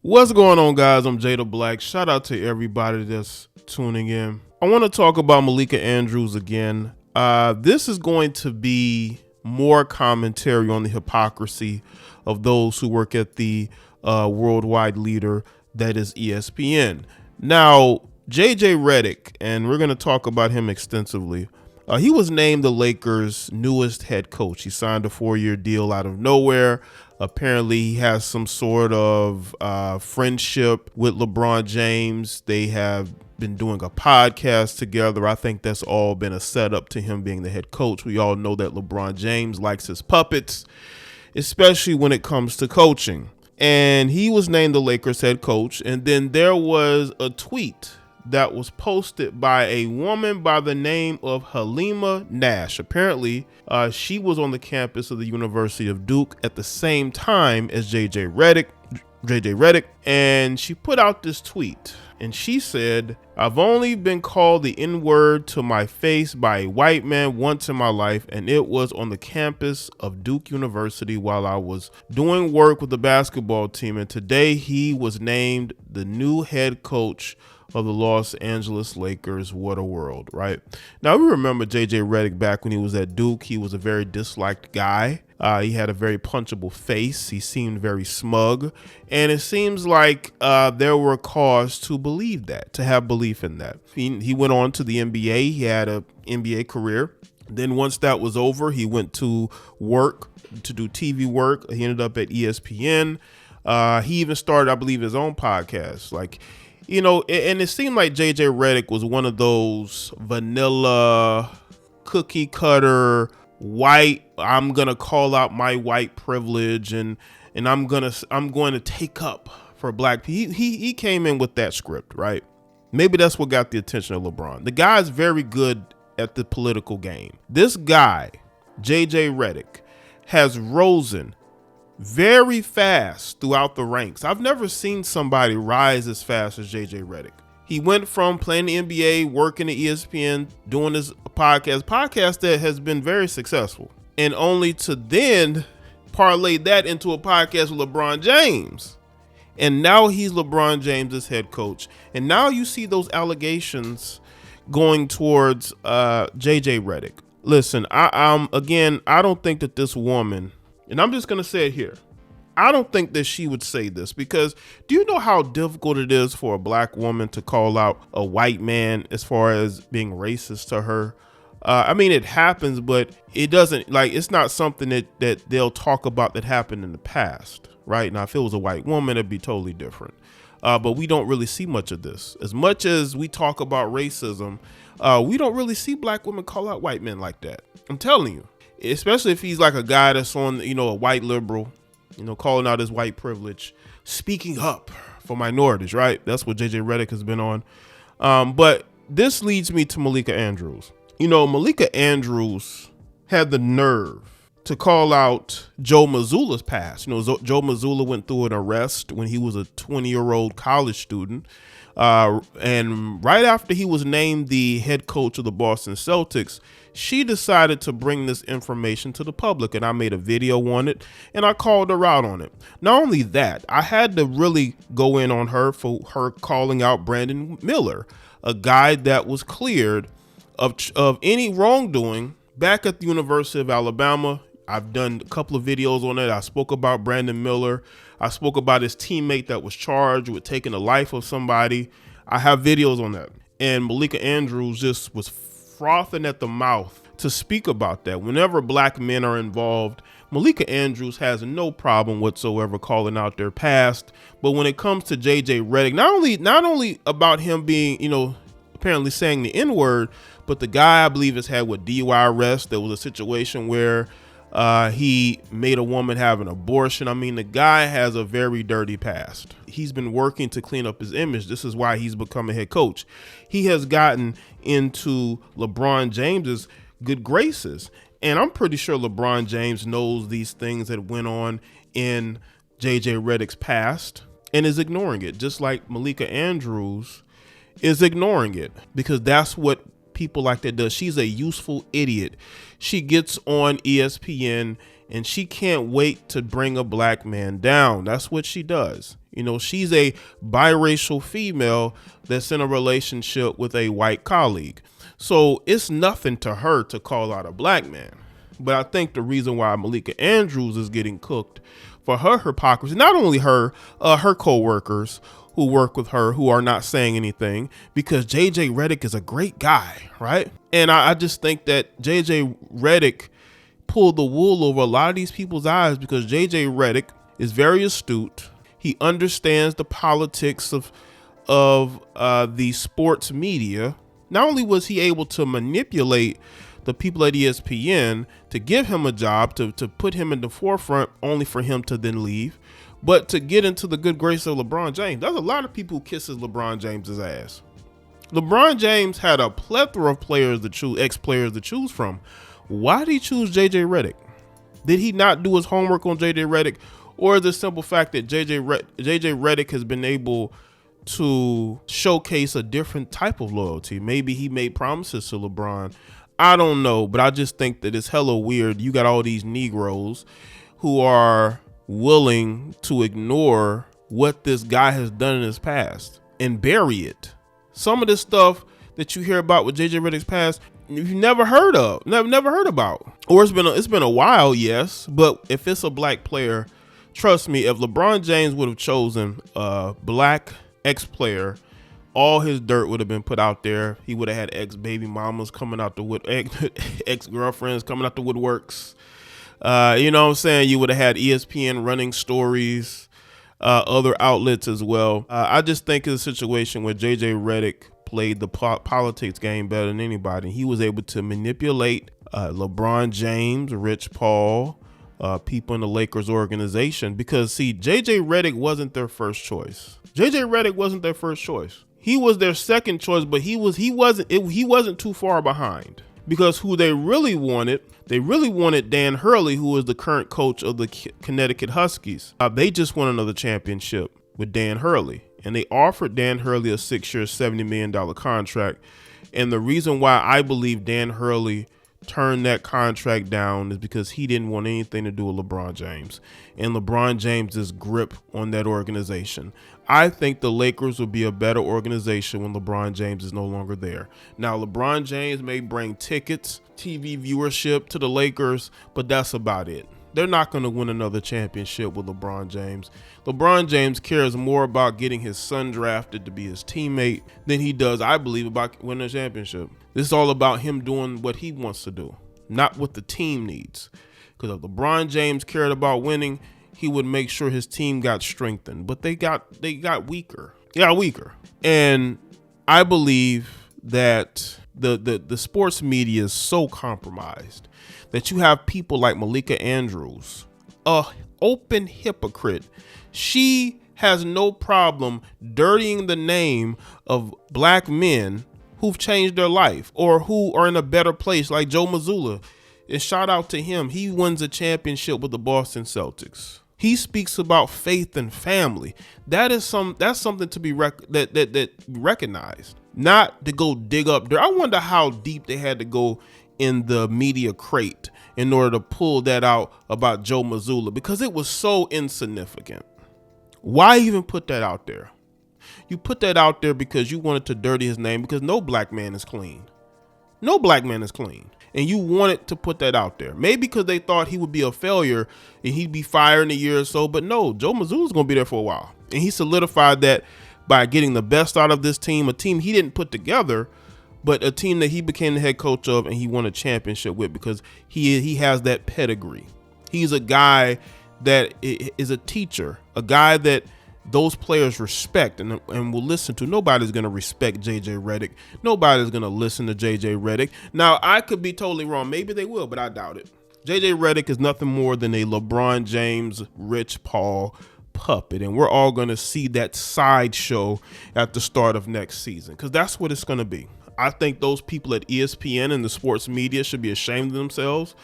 What's going on, guys? I'm Jay the Black. Shout out to everybody that's tuning in. I want to talk about Malika Andrews again. This is going to be more commentary on the hypocrisy of those who work at the worldwide leader that is ESPN. Now, Redick, and we're going to talk about him extensively. He was named the Lakers' newest head coach. He signed a 4-year deal out of nowhere. Apparently, he has some sort of friendship with LeBron James. They have been doing a podcast together. I think that's all been a setup to him being the head coach. We all know that LeBron James likes his puppets, especially when it comes to coaching. And he was named the Lakers head coach. And then there was a tweet that was posted by a woman by the name of Halima Nash. Apparently, she was on the campus of the University of Duke at the same time as JJ Reddick, and she put out this tweet. And she said, "I've only been called the N-word to my face by a white man once in my life, and it was on the campus of Duke University while I was doing work with the basketball team. And today he was named the new head coach of the Los Angeles Lakers." What a world, right? Now, we remember JJ Redick back when he was at Duke. He was a very disliked guy. He had a very punchable face. He seemed very smug. And it seems like there were cause to believe that, to have belief in that. He went on to the NBA. He had an NBA career. Then once that was over, he went to work, to do TV work. He ended up at ESPN. He even started, I believe, his own podcast. You know, and it seemed like JJ Redick was one of those vanilla, cookie cutter, white, I'm going to call out my white privilege and I'm going to take up for black people. He came in with that script, right? Maybe that's what got the attention of LeBron. The guy's very good at the political game. This guy, JJ Redick, has risen very fast throughout the ranks. I've never seen somebody rise as fast as JJ Redick. He went from playing the NBA, working at ESPN, doing his podcast that has been very successful, and only to then parlay that into a podcast with LeBron James. And now he's LeBron James's head coach. And now you see those allegations going towards JJ Redick. Listen, I don't think that this woman, and I'm just going to say it here, I don't think that she would say this, because do you know how difficult it is for a black woman to call out a white man as far as being racist to her? I mean, it happens, but it doesn't, it's not something that they'll talk about that happened in the past, right? Now, if it was a white woman, it'd be totally different. But we don't really see much of this. As much as we talk about racism, we don't really see black women call out white men like that. I'm telling you, especially if he's like a guy that's on, a white liberal, calling out his white privilege, speaking up for minorities, right? That's what JJ Redick has been on. But this leads me to Malika Andrews. Malika Andrews had the nerve to call out Joe Mazzulla's past. Joe Mazzulla went through an arrest when he was a 20-year-old college student. And right after he was named the head coach of the Boston Celtics, she decided to bring this information to the public, and I made a video on it, and I called her out on it. Not only that, I had to really go in on her for her calling out Brandon Miller, a guy that was cleared of any wrongdoing back at the University of Alabama. I've done a couple of videos on it. I spoke about Brandon Miller. I spoke about his teammate that was charged with taking the life of somebody. I have videos on that. And Malika Andrews just was frothing at the mouth to speak about that. Whenever black men are involved, Malika Andrews has no problem whatsoever calling out their past. But when it comes to JJ Redick, not only about him being, apparently saying the N-word, but the guy, I believe, has had with DUI arrest. There was a situation where he made a woman have an abortion. I mean, the guy has a very dirty past. He's been working to clean up his image. This is why he's become a head coach. He has gotten into LeBron James's good graces. And I'm pretty sure LeBron James knows these things that went on in JJ Redick's past and is ignoring it, just like Malika Andrews is ignoring it, because that's what people like that does. She's a useful idiot. She gets on ESPN and she can't wait to bring a black man down. That's what she does. You know, she's a biracial female that's in a relationship with a white colleague. So it's nothing to her to call out a black man. But I think the reason why Malika Andrews is getting cooked for her hypocrisy, not only her, her co-workers who work with her who are not saying anything, because JJ Redick is a great guy, right? And I just think that JJ Redick pulled the wool over a lot of these people's eyes, because JJ Redick is very astute. He understands the politics of the sports media. Not only was he able to manipulate the people at ESPN to give him a job, to put him in the forefront, only for him to then leave, but to get into the good grace of LeBron James. There's a lot of people who kisses LeBron James's ass. LeBron James had a plethora of players to choose, ex-players to choose from. Why did he choose JJ Redick? Did he not do his homework on JJ Redick? Or is the simple fact that JJ Redick has been able to showcase a different type of loyalty? Maybe he made promises to LeBron. I don't know, but I just think that it's hella weird. You got all these Negroes who are willing to ignore what this guy has done in his past and bury it. Some of this stuff that you hear about with JJ Redick's past, you've never heard of, never heard about. Or it's been a while, yes, but if it's a black player, trust me, if LeBron James would have chosen a black ex-player, all his dirt would have been put out there. He would have had ex-baby mamas coming out the ex-girlfriends coming out the woodworks. You know what I'm saying? You would have had ESPN running stories, other outlets as well. I just think it's a situation where JJ Redick played the politics game better than anybody. He was able to manipulate LeBron James, Rich Paul, people in the Lakers organization, because see, JJ Redick wasn't their first choice. JJ Redick wasn't their first choice. He was their second choice, but he wasn't too far behind, because who they really wanted Dan Hurley, who is the current coach of the Connecticut Huskies. They just won another championship with Dan Hurley, and they offered Dan Hurley a 6-year, $70 million contract. And the reason why I believe Dan Hurley turned that contract down is because he didn't want anything to do with LeBron James and LeBron James's grip on that organization. I think the Lakers will be a better organization when LeBron James is no longer there. Now, LeBron James may bring tickets, TV viewership to the Lakers, but that's about it. They're not going to win another championship with LeBron James. LeBron James cares more about getting his son drafted to be his teammate than he does, I believe, about winning a championship. This is all about him doing what he wants to do, not what the team needs. Because if LeBron James cared about winning, he would make sure his team got strengthened. But they got weaker. They got weaker. And I believe that the sports media is so compromised that you have people like Malika Andrews, a open hypocrite. She has no problem dirtying the name of black men who've changed their life or who are in a better place, like Joe Mazzulla. And shout out to him. He wins a championship with the Boston Celtics. He speaks about faith and family. That's something to be recognized, not to go dig up dirt. I wonder how deep they had to go in the media crate in order to pull that out about Joe Mazzulla, because it was so insignificant. Why even put that out there? You put that out there because you wanted to dirty his name, because no black man is clean. No black man is clean. And you wanted to put that out there. Maybe because they thought he would be a failure and he'd be fired in a year or so. But no, Joe Mazzulla's going to be there for a while. And he solidified that by getting the best out of this team, a team he didn't put together, but a team that he became the head coach of and he won a championship with, because he has that pedigree. He's a guy that is a teacher, a guy that those players respect and will listen to. Nobody's going to respect JJ Redick. Nobody's going to listen to JJ Redick. Now, I could be totally wrong. Maybe they will, but I doubt it. JJ Redick is nothing more than a LeBron James, Rich Paul puppet. And we're all going to see that sideshow at the start of next season, because that's what it's going to be. I think those people at ESPN and the sports media should be ashamed of themselves.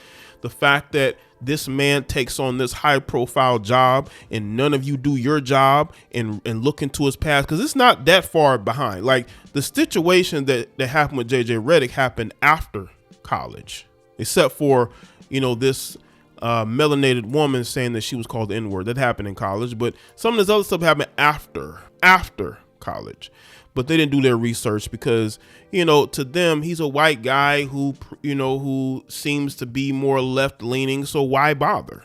The fact that this man takes on this high profile job and none of you do your job and look into his past, because it's not that far behind. Like, the situation that happened with JJ Redick happened after college, except for, this melanated woman saying that she was called the N-word. That happened in college, but some of this other stuff happened after college. But they didn't do their research because, you know, to them, he's a white guy who, you know, who seems to be more left leaning. So why bother?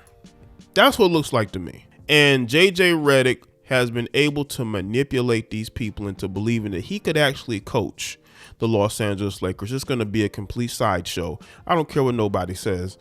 That's what it looks like to me. And JJ Redick has been able to manipulate these people into believing that he could actually coach the Los Angeles Lakers. It's going to be a complete sideshow. I don't care what nobody says.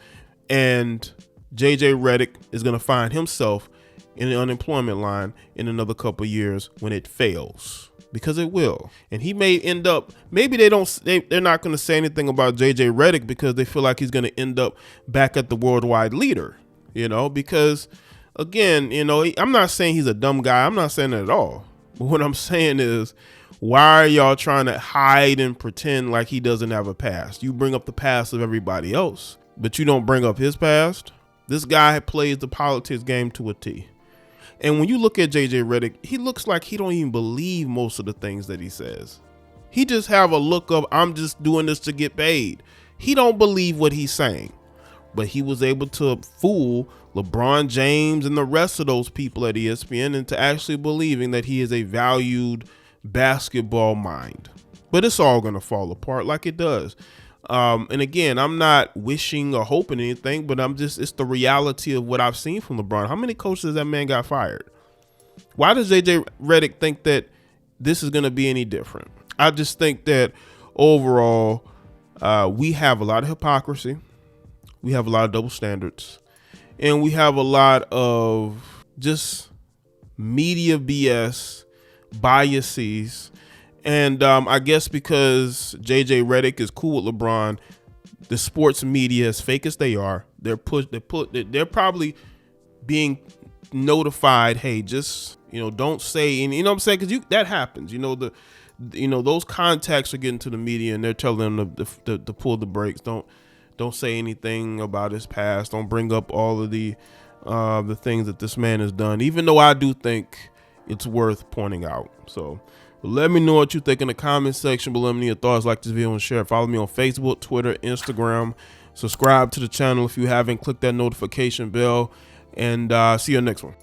And JJ Redick is going to find himself in the unemployment line in another couple of years when it fails, because it will. And he may end up, maybe they're not going to say anything about JJ Redick because they feel like he's going to end up back at the worldwide leader, you know, because again, you know, I'm not saying he's a dumb guy. I'm not saying that at all. But what I'm saying is, why are y'all trying to hide and pretend like he doesn't have a past? You bring up the past of everybody else, but you don't bring up his past. This guy plays the politics game to a T. And when you look at JJ Redick, he looks like he don't even believe most of the things that he says. He just have a look of, I'm just doing this to get paid. He don't believe what he's saying. But he was able to fool LeBron James and the rest of those people at ESPN into actually believing that he is a valued basketball mind. But it's all going to fall apart like it does. And again, I'm not wishing or hoping anything, but it's the reality of what I've seen from LeBron. How many coaches that man got fired? Why does JJ Redick think that this is going to be any different? I just think that overall, we have a lot of hypocrisy. We have a lot of double standards, and we have a lot of just media BS, biases. And I guess because JJ Redick is cool with LeBron, the sports media, as fake as they are, they're probably being notified, hey, just, you know, don't say any, you know what I'm saying? Because that happens, you know, those contacts are getting to the media and they're telling them to pull the brakes. Don't say anything about his past. Don't bring up all of the things that this man has done, even though I do think it's worth pointing out. So let me know what you think in the comment section below. Let me know your thoughts. Like this video and share. Follow me on Facebook, Twitter, Instagram. Subscribe to the channel if you haven't. Click that notification bell, and see you next one.